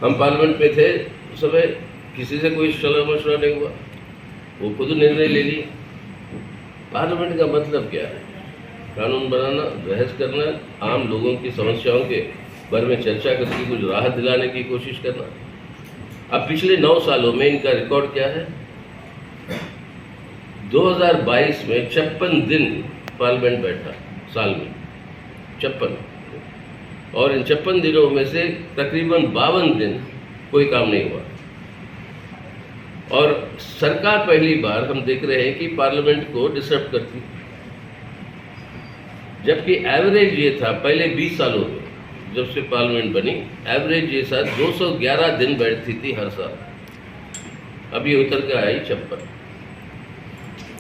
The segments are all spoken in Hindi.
हम पार्लियामेंट में थे उस समय किसी से कोई सलाह मशवरा नहीं हुआ, वो खुद निर्णय ले लिए। पार्लियामेंट का मतलब क्या है? कानून बनाना, बहस करना, आम लोगों की समस्याओं के बारे में चर्चा करके कुछ राहत दिलाने की कोशिश करना। अब पिछले 9 सालों में इनका रिकॉर्ड क्या है? 2022 में 56 दिन पार्लियामेंट बैठा साल में, 56, और इन 56 दिनों में से तकरीबन 52 दिन कोई काम नहीं हुआ। और सरकार पहली बार हम देख रहे हैं कि पार्लियामेंट को डिस्टर्ब करती, जबकि एवरेज ये था पहले 20 सालों में जब से पार्लियामेंट बनी, एवरेज ये था 211 दिन बैठती थी हर साल। अब ये उतर के आई 56।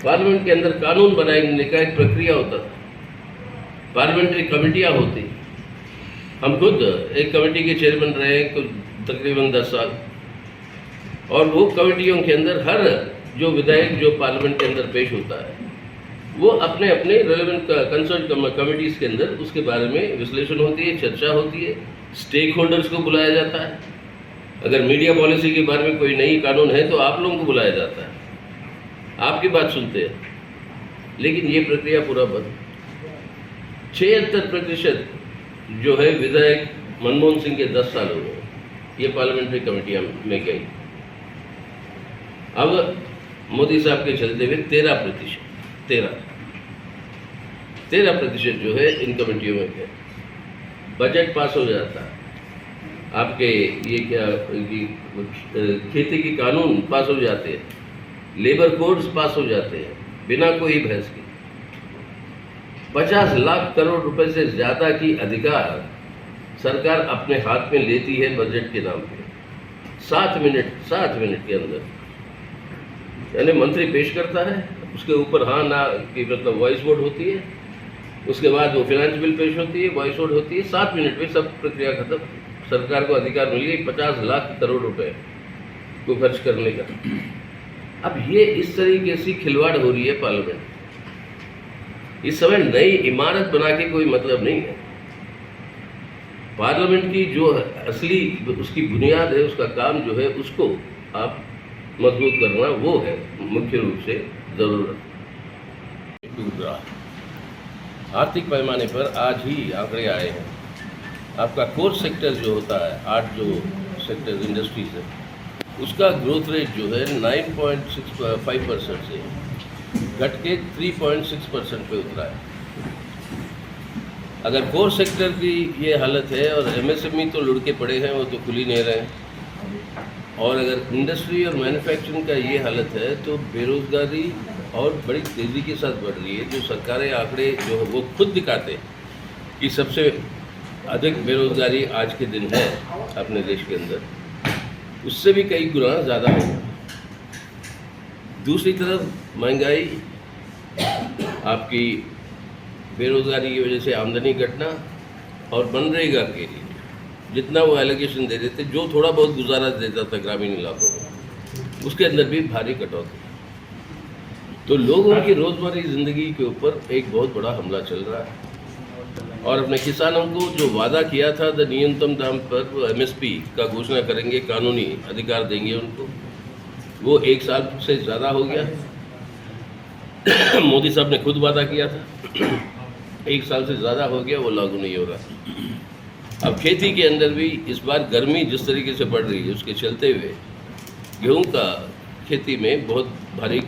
पार्लियामेंट के अंदर कानून बनाने का एक प्रक्रिया होता था, पार्लियामेंट्री कमेटियां होती। हम खुद एक कमेटी के चेयरमैन रहे तकरीबन 10 साल, और वो कमेटियों के अंदर हर जो विधायक जो पार्लियामेंट के अंदर पेश होता है वो अपने अपने रेलेवेंट कंसर्न कमेटीज़ के अंदर उसके बारे में विश्लेषण होती है, चर्चा होती है, स्टेक होल्डर्स को बुलाया जाता है। अगर मीडिया पॉलिसी के बारे में कोई नई कानून है तो आप लोगों को बुलाया जाता है, आपकी बात सुनते हैं। लेकिन ये प्रक्रिया पूरा बंद। 76% जो है विधायक मनमोहन सिंह के 10 सालों में ये पार्लियामेंट्री कमेटियाँ में गई। अब मोदी साहब के चलते हुए 13% जो है इन कमेटियों में गए। बजट पास हो जाता है, आपके ये क्या खेती की कानून पास हो जाते हैं, लेबर कोड्स पास हो जाते हैं बिना कोई बहस के। 50 लाख करोड़ रुपए से ज़्यादा की अधिकार सरकार अपने हाथ में लेती है बजट के नाम पे। 7 मिनट के अंदर, यानी मंत्री पेश करता है, उसके ऊपर हाँ ना की मतलब वॉइस वोट होती है, उसके बाद वो फाइनेंस बिल पेश होती है, वॉइस वोट होती है, 7 मिनट में सब प्रक्रिया खत्म। सरकार को अधिकार मिल गई 50 लाख करोड़ रुपए को खर्च करने का। अब ये इस तरीके से खिलवाड़ हो रही है पार्लियामेंट। इस समय नई इमारत बना के कोई मतलब नहीं है। पार्लियामेंट की जो असली उसकी बुनियाद है, उसका काम जो है, उसको आप मजबूत करना, वो है मुख्य रूप से ज़रूरत। डूब रहा आर्थिक पैमाने पर आज ही आंकड़े आए हैं। आपका कोर सेक्टर जो होता है, 8 जो सेक्टर इंडस्ट्रीज है, उसका ग्रोथ रेट जो है 9.65% से घट के 3.6% पे उतरा है। अगर कोर सेक्टर की ये हालत है और एमएसएमई तो लुढ़के पड़े हैं, वो तो खुल ही नहीं रहे हैं, और अगर इंडस्ट्री और मैन्युफैक्चरिंग का ये हालत है तो बेरोज़गारी और बड़ी तेज़ी के साथ बढ़ रही है। जो सरकारी आंकड़े जो है वो खुद दिखाते हैं कि सबसे अधिक बेरोज़गारी आज के दिन है अपने देश के अंदर, उससे भी कई गुना ज़्यादा है। दूसरी तरफ महंगाई, आपकी बेरोज़गारी की वजह से आमदनी घटना, और मनरेगा के लिए जितना वो एलोकेशन दे देते, जो थोड़ा बहुत गुजारा देता था ग्रामीण इलाकों में, उसके अंदर भी भारी कटौती। तो लोगों की रोज़मर्रा की ज़िंदगी के ऊपर एक बहुत बड़ा हमला चल रहा है। और अपने किसानों को जो वादा किया था द न्यूनतम दाम पर एमएसपी का घोषणा करेंगे, कानूनी अधिकार देंगे उनको, वो 1 साल से ज़्यादा हो गया। मोदी साहब ने खुद वादा किया था, 1 साल से ज़्यादा हो गया, वो लागू नहीं हो रहा। अब खेती के अंदर भी इस बार गर्मी जिस तरीके से बढ़ रही है, उसके चलते हुए गेहूं का खेती में बहुत भारी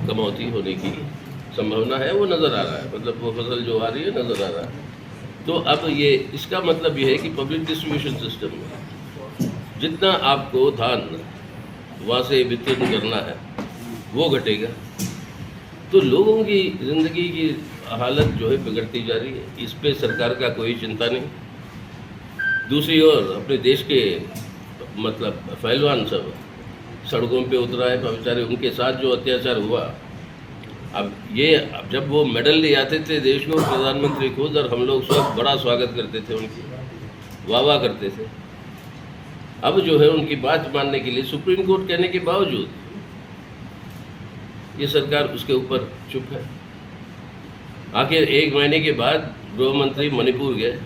कमौती होने की संभावना है, वो नज़र आ रहा है। मतलब वो फसल जो आ रही है नज़र आ रहा है। तो अब ये इसका मतलब ये है कि पब्लिक डिस्ट्रीब्यूशन सिस्टम में जितना आपको धान वहाँ से वितरण करना है वो घटेगा, तो लोगों की ज़िंदगी की हालत जो है बिगड़ती जा रही है। इस पे सरकार का कोई चिंता नहीं। दूसरी ओर अपने देश के मतलब पहलवान सब सड़कों पे उतरा है, बेचारे उनके साथ जो अत्याचार हुआ। अब जब वो मेडल ले आते थे देश को प्रधानमंत्री खुद, और हम लोग सब बड़ा स्वागत करते थे, उनकी वाह वाह करते थे। अब जो है उनकी बात मानने के लिए सुप्रीम कोर्ट कहने के बावजूद ये सरकार उसके ऊपर चुप है। आखिर 1 महीने के बाद गृह मंत्री मणिपुर गए,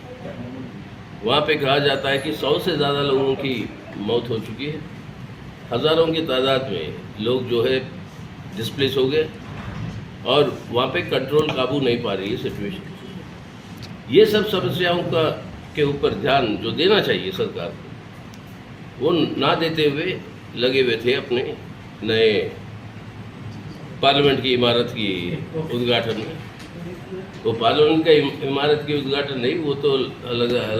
वहाँ पे कहा जाता है कि 100 से ज़्यादा लोगों की मौत हो चुकी है, हज़ारों की तादाद में लोग जो है डिस्प्लेस हो गए और वहाँ पे कंट्रोल काबू नहीं पा रही है सिचुएशन। ये सब समस्याओं का के ऊपर ध्यान जो देना चाहिए सरकार को, वो ना देते हुए लगे हुए थे अपने नए पार्लियामेंट की इमारत की उद्घाटन में। वो पार्लियामेंट का इमारत की उद्घाटन नहीं, वो तो लग रहा है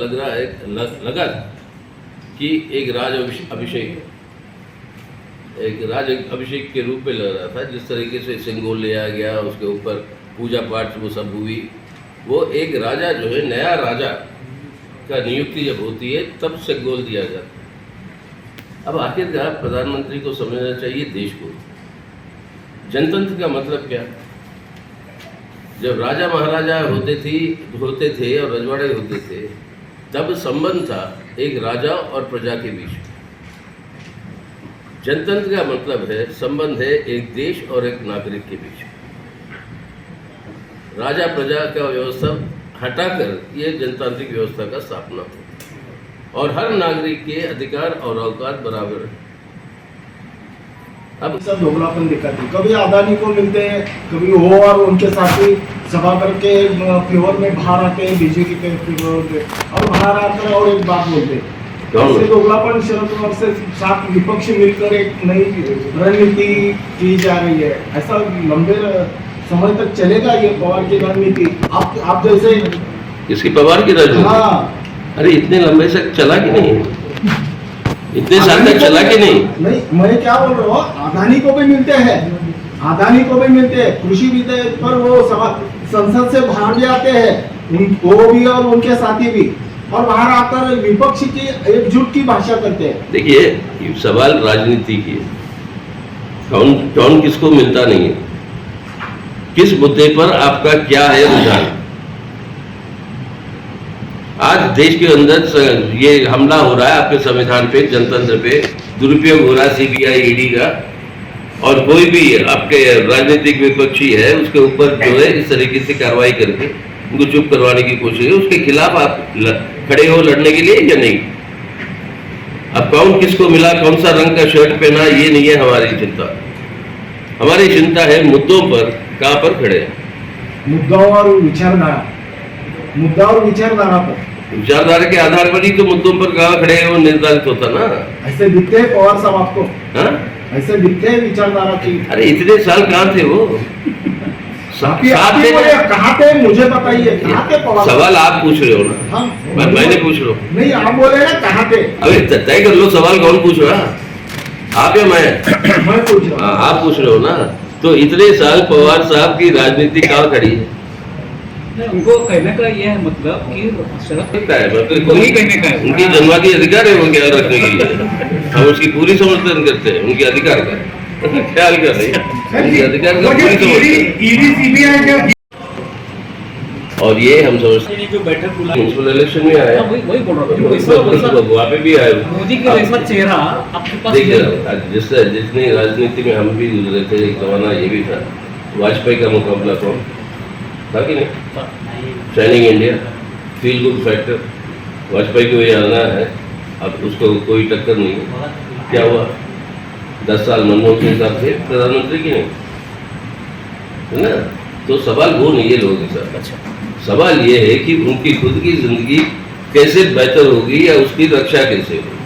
लगा कि एक अभिषेक के रूप में लग रहा था। जिस तरीके से सिंगोल लिया गया, उसके ऊपर पूजा पाठ वो सब हुई, वो एक राजा जो है, नया राजा का नियुक्ति जब होती है तब सिंगोल दिया जाता है। अब आखिरकार प्रधानमंत्री को समझना चाहिए देश को, जनतंत्र का मतलब क्या। जब राजा महाराजा होते थे और रजवाड़े होते थे, तब संबंध था एक राजा और प्रजा के बीच। जनतंत्र का मतलब है संबंध है एक देश और एक नागरिक के बीच। राजा प्रजा का व्यवस्था हटाकर ये जनतांत्रिक व्यवस्था का स्थापना हो और हर नागरिक के अधिकार और औकात बराबर है। अब सब दोगलापन दिखाते हैं, कभी अदानी को मिलते हैं, कभी वो और उनके साथी सभा करके फेवर में बाहर आते हैं, बीजेपी के फेवर होते और बाहर आकर और एक बात बोलते हैं। ऐसे दोगलापन शरद पवार से साथ विपक्ष मिलकर एक नई रणनीति की जा रही है। ऐसा लंबे समय तक चलेगा ये पवार की रणनीति? आप जैसे इसकी पवार की रणनीति? हाँ, अरे इतने लंबे से चला कि नहीं, इतने साल तक चला कि नहीं? नहीं, मैं क्या बोल रहा हूँ, अदानी को भी मिलते हैं, कृषि विधेयक पर वो संसद से बाहर भी आते हैं, वो भी और उनके साथी भी, और बाहर आकर विपक्ष की एकजुट की भाषा करते हैं। देखिए, सवाल राजनीति की है, कौन किसको मिलता नहीं है, किस मुद्दे पर आपका क्या है रुझान। आज देश के अंदर ये हमला हो रहा है आपके संविधान पे, जनतंत्र पे दुरुपयोग हो रहा है सीबीआई ईडी का, और कोई भी आपके राजनीतिक विपक्षी है उसके ऊपर जो है इस तरीके से कार्रवाई करके उनको चुप करवाने की कोशिश है। उसके खिलाफ आप खड़े हो लड़ने के लिए या नहीं? अब कौन किसको मिला, कौन सा रंग का शर्ट पहना, ये नहीं है हमारी चिंता। हमारी चिंता है मुद्दों पर कहाँ पर खड़े हैं, मुद्दा और विचारधारा पर। विचारधारा के आधार पर ही तो मुद्दों पर कहाँ खड़े हैं वो निर्धारित होता ना। ऐसे दिखते हैं पवार साहब आपको? हाँ, ऐसे दिखते हैं विचारधारा की। अरे इतने साल कहाँ थे वो? कहाँ थे मुझे बताइए, कहाँ थे पवार? सवाल आप पूछ रहे हो ना? हाँ, मैंने पूछ रहा हूँ। नहीं, आप बोले ना कहाँ थे। अरे तय कर लो, सवाल कौन पूछ रहा, आप या मैं पूछ रहा हूँ। आप पूछ रहे हो ना। तो इतने साल पवार साहब की राजनीति कहाँ खड़ी है? उनको कहने का ये है मतलब कि उनकी जन्मवादी अधिकार है वो ख्याल रखने के लिए, हम उसकी पूरी समर्थन करते हैं, उनके अधिकार का ख्याल कर रहे हैं, उनके अधिकार का पूरी समर्थन। और ये हम समझते हैं जो बैठक म्युनिसिपल इलेक्शन में आया, वही बोल रहा हूँ, वहाँ पे भी आए मोदी के जैसा चेहरा आपके पास। देखिए, जितनी राजनीति में हम भी गुजरे थे, एक जमाना ये भी था, वाजपेयी का मुकाबला कौन था कि नहीं? Shining India, feel good factor, Vajpayee को ये आना है, अब उसको कोई टक्कर नहीं है। क्या हुआ? 10 साल मनमोहन सिंह साहब थे प्रधानमंत्री की नहीं, है ना? तो सवाल वो नहीं है लोगों के साथ। अच्छा, सवाल ये है कि उनकी खुद की जिंदगी कैसे बेहतर होगी या उसकी रक्षा कैसे होगी,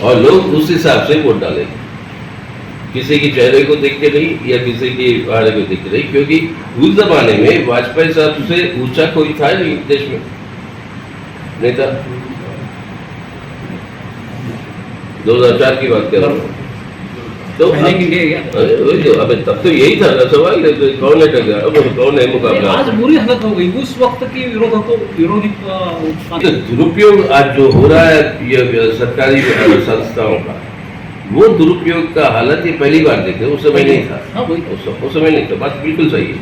और लोग उस हिसाब से वोट डालेंगे, किसी के चेहरे को देख के नहीं या किसी की भाड़े को देख के नहीं, क्योंकि उस जमाने में वाजपेयी साहब से ऊंचा कोई था नहीं देश में, नेता। 2004 की बात कर रहा हूँ, तो अबे तब तो यही था ना सवाल, कौन है टक्कर, अब कौन है मुकाबला? आज बुरी हालत हो गई उस वक्त की विरोधी दुरुपयोग आज जो हो रहा है ये सरकारी संस्थाओं का, वो दुरुपयोग का हालत ये पहली बार देखे, उस समय नहीं था। उस समय नहीं था, बात बिल्कुल सही है।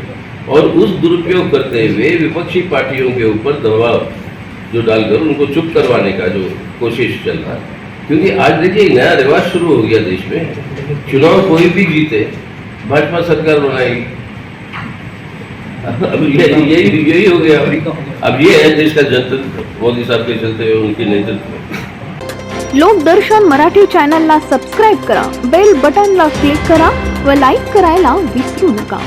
और उस दुरुपयोग करते हुए विपक्षी पार्टियों के ऊपर दबाव जो डालकर उनको चुप करवाने का जो कोशिश चल रहा है, क्योंकि आज देखिए नया रिवाज शुरू हो गया देश में, चुनाव कोई भी जीते भाजपा सरकार बनाएगी। अब यही हो गया। अब ये है देश का जनतंत्र, मोदी साहब के चलते हुए उनके नेतृत्व में। लोकदर्शन मराठी चॅनलला सबस्क्राईब करा, बेल बटनला क्लिक करा व लाईक करायला विसरू नका।